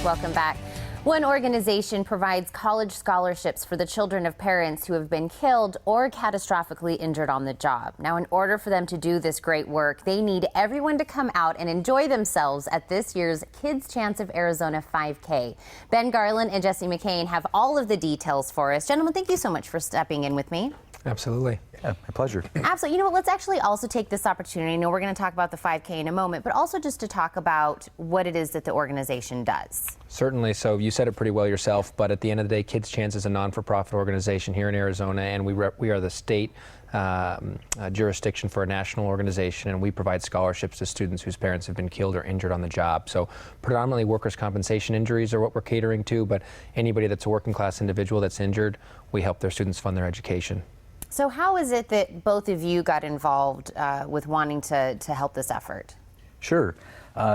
Welcome back. One organization provides college scholarships for the children of parents who have been killed or catastrophically injured on the job. Now, in order for them to do this great work, they need everyone to come out and enjoy themselves at this year's Kids Chance of Arizona 5K. Ben Garland and Jesse McCain have all of the details for us. Gentlemen, thank you so much for stepping in with me. Absolutely. Yeah, my pleasure. Absolutely. You know what, let's actually also take this opportunity. I know we're going to talk about the 5K in a moment, but also just to talk about what it is that the organization does. Certainly. So you said it pretty well yourself, but at the end of the day, Kids Chance is a non-for-profit organization here in Arizona, and we are the state jurisdiction for a national organization, and we provide scholarships to students whose parents have been killed or injured on the job. So predominantly workers' compensation injuries are what we're catering to, but anybody that's a working class individual that's injured, we help their students fund their education. So how is it that both of you got involved with wanting to help this effort? Sure.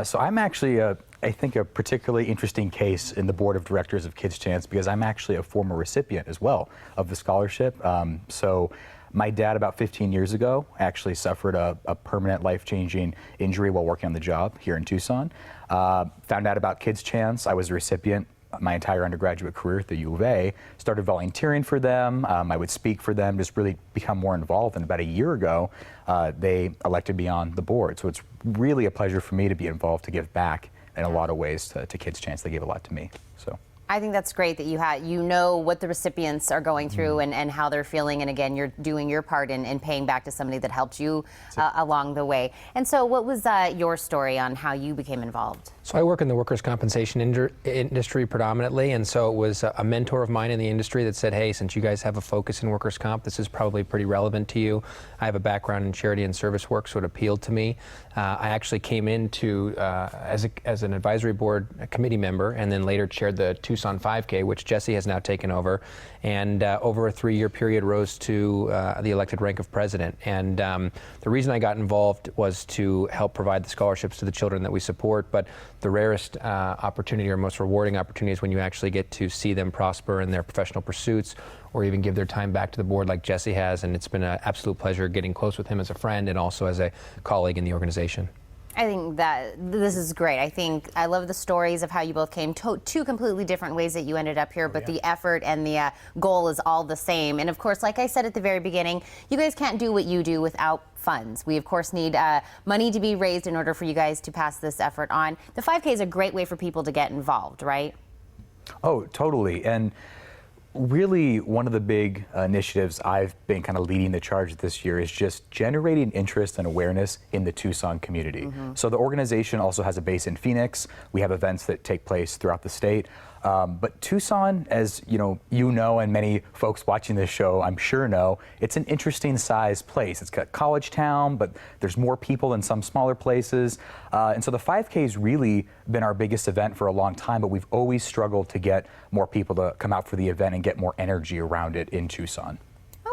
So I'm actually, I think, a particularly interesting case in the board of directors of Kids Chance because I'm actually a former recipient as well of the scholarship. So my dad, about 15 years ago, actually suffered a permanent life-changing injury while working on the job here in Tucson. Found out about Kids Chance. I was a recipient my entire undergraduate career at the U of A, started volunteering for them. I would speak for them, just really become more involved. And about a year ago, they elected me on the board. So it's really a pleasure for me to be involved to give back in a lot of ways to Kids Chance. They gave a lot to me. So I think that's great that you know what the recipients are going through and how they're feeling. And again, you're doing your part in paying back to somebody that helped you along the way. And so what was your story on how you became involved? So I work in the workers' compensation industry predominantly, and so it was a mentor of mine in the industry that said, hey, since you guys have a focus in workers' comp, this is probably pretty relevant to you. I have a background in charity and service work, so it appealed to me. I actually came into as an advisory board committee member and then later chaired the Tucson 5K, which Jesse has now taken over, and over a 3-year period rose to the elected rank of president. And the reason I got involved was to help provide the scholarships to the children that we support, but the rarest opportunity or most rewarding opportunity is when you actually get to see them prosper in their professional pursuits or even give their time back to the board like Jesse has, and it's been an absolute pleasure getting close with him as a friend and also as a colleague in the organization. I think that this is great. I love the stories of how you both came two completely different ways that you ended up here, but the effort and the goal is all the same. And of course, like I said at the very beginning, you guys can't do what you do without funds. We of course need money to be raised in order for you guys to pass this effort on. The 5K is a great way for people to get involved, right? Oh, totally. And really, one of the big initiatives I've been kind of leading the charge this year is just generating interest and awareness in the Tucson community. So the organization also has a base in Phoenix. We have events that take place throughout the state. But Tucson, as you know, and many folks watching this show, I'm sure know, it's an interesting sized place. It's got college town, but there's more people than some smaller places. And so the 5K has really been our biggest event for a long time, but we've always struggled to get more people to come out for the event and get more energy around it in Tucson.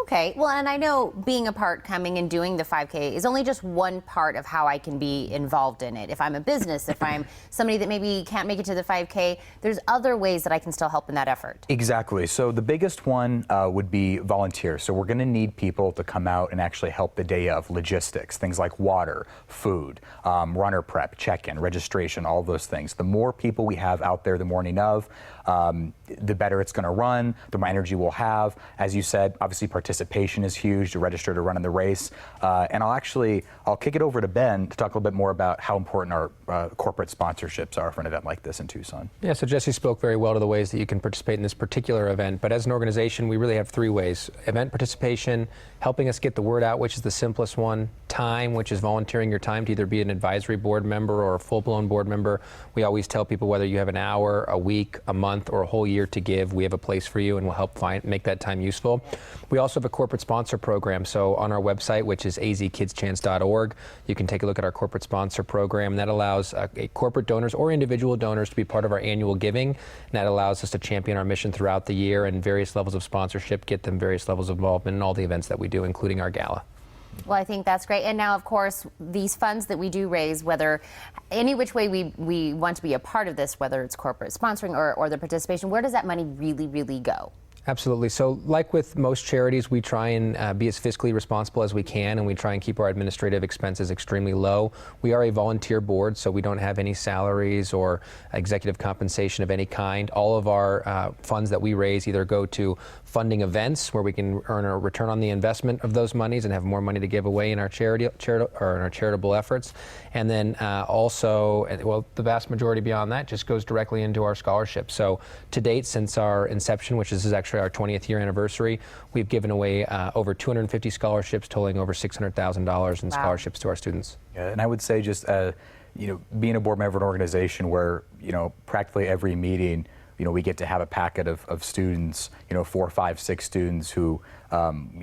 Okay, well, and I know being a part, coming and doing the 5K is only just one part of how I can be involved in it. If I'm a business, if I'm somebody that maybe can't make it to the 5K, there's other ways that I can still help in that effort. Exactly. So the biggest one would be volunteers. So we're going to need people to come out and actually help the day of logistics, things like water, food, runner prep, check-in, registration, all those things. The more people we have out there the morning of, the better it's going to run, the more energy we'll have. As you said, obviously participation is huge to register to run in the race. And I'll kick it over to Ben to talk a little bit more about how important our corporate sponsorships are for an event like this in Tucson. Yeah, so Jesse spoke very well to the ways that you can participate in this particular event, but as an organization, we really have 3 ways. Event participation, helping us get the word out, which is the simplest one. Time, which is volunteering your time to either be an advisory board member or a full-blown board member. We always tell people whether you have an hour, a week, a month, or a whole year to give, we have a place for you and we'll help make that time useful. We also have a corporate sponsor program. So on our website, which is azkidschance.org, you can take a look at our corporate sponsor program. That allows corporate donors or individual donors to be part of our annual giving. And that allows us to champion our mission throughout the year and various levels of sponsorship, get them various levels of involvement in all the events that we do, including our gala. Well, I think that's great. And now, of course, these funds that we do raise, whether any which way we want to be a part of this, whether it's corporate sponsoring or the participation, where does that money really go? Absolutely. So like with most charities, we try and be as fiscally responsible as we can, and we try and keep our administrative expenses extremely low. We are a volunteer board, so we don't have any salaries or executive compensation of any kind. All of our funds that we raise either go to funding events where we can earn a return on the investment of those monies and have more money to give away in our charitable efforts. And then also, well, the vast majority beyond that just goes directly into our scholarships. So to date, since our inception, which is actually our 20th year anniversary, we've given away over 250 scholarships totaling over $600,000 in scholarships to our students. Yeah, and I would say just being a board member of an organization where practically every meeting we get to have a packet of students, 4, 5, 6 students who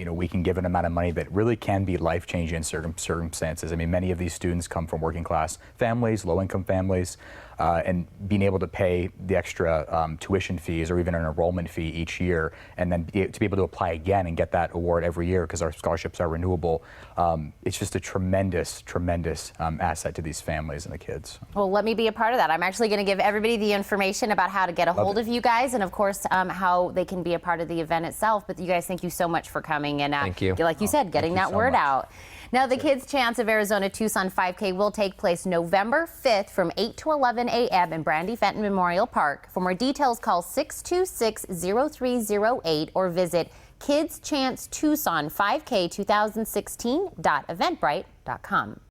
we can give an amount of money that really can be life-changing in certain circumstances. I mean, many of these students come from working class families, low-income families, and being able to pay the extra tuition fees or even an enrollment fee each year, and then to be able to apply again and get that award every year because our scholarships are renewable, it's just a tremendous asset to these families and the kids. Well, let me be a part of that. I'm actually going to give everybody the information about how to get a hold of you guys, and of course how they can be a part of the event itself. But you guys, thank you so much for coming and thank you. Like you said, getting that word out. Now, the Kids Chance of Arizona Tucson 5K will take place November 5th from 8 to 11 a.m. in Brandy Fenton Memorial Park. For more details, call 626-0308 or visit KidsChanceTucson5K2016.eventbrite.com.